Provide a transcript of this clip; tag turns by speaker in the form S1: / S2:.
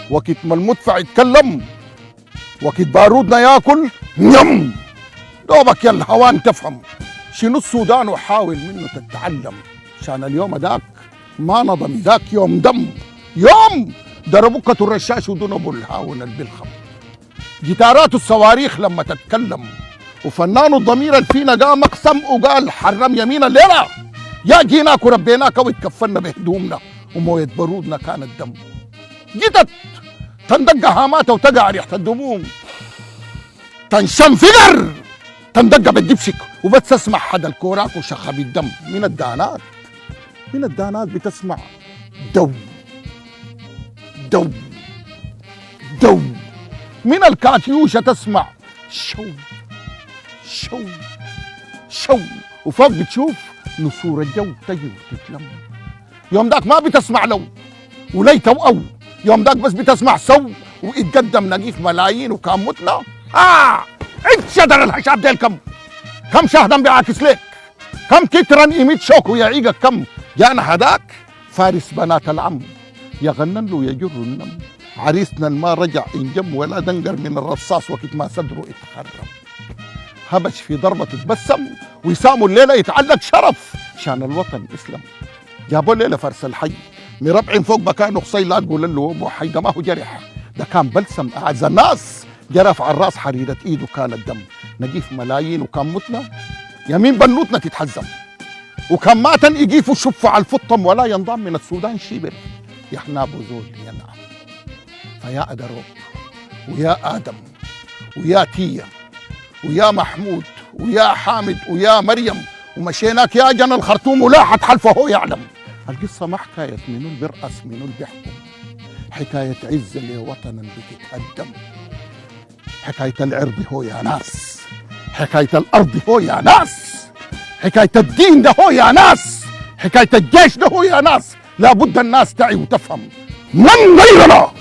S1: وقت ما المدفع يتكلم، وقت بارودنا ياكل نم. دوبك يا الهوان تفهم شنو السودان وحاول منه تتعلم. عشان اليوم ذاك ما نظم، ذاك يوم دم، يوم ضربوا كتر الرشاش ودنبوا الهاون البلخم. جيتارات الصواريخ لما تتكلم، وفنان الضمير اللي فينا قام اقسم وقال حرم يمين الليله يا جيناك وربيناك واتكفلنا بهدومنا ومويه برودنا كانت دم. جيتت تندق هاماتها وتقع ريحه الدموم، تنشنفقر تندق بالدبشك وبس تسمع حدا الكوراك وشخب الدم. من الدانات، من الدانات بتسمع دو دو دو. من الكاتيوشة تسمع شو شو شو. وفوق بتشوف نسور الجو تجي وتتلم. يوم داك ما بتسمع لو وليت او، يوم داك بس بتسمع سو ويتقدم نقيف ملايين وكان متنا. عد شدر الحشاب ديل كم شهدا بيعاكس ليك، كم كترا يميت شوك ويعيقك، كم جانا هداك فارس بنات العم يغنن له يجر النم. عريسنا ما رجع انجم ولا دنقر من الرصاص وقت ما صدره اتخرم. هبش في ضربة تبسم ويساموا الليلة يتعلق شرف شان الوطن اسلم. جابوا الليلة فرس الحي مربعين فوق مكانه خصي لا تقول له ابو حي ده ما هو جرح، ده كان بلسم اعز الناس جرف على الراس حريرة ايده كان الدم. نجيف ملايين وكان متنا يمين بنوتنا تتحزم، وكان ماتن يجيفوا شفوا على الفطم ولا ينضم من السودان شيبر يحنا بوزول ينعم. فيا أدروب ويا آدم ويا تيا ويا محمود ويا حامد ويا مريم ومشيناك يا جن الخرطوم ولاحت حلفه هو يعلم. القصة ما حكاية منو اللي بيرقص منو اللي بيحكم، حكاية عز لوطنا بتتقدم. حكاية العرض هو يا ناس، حكاية الأرض هو يا ناس، حكاية الدين ده هو يا ناس، حكاية الجيش ده هو يا ناس. لابد الناس تعي وتفهم من غيرنا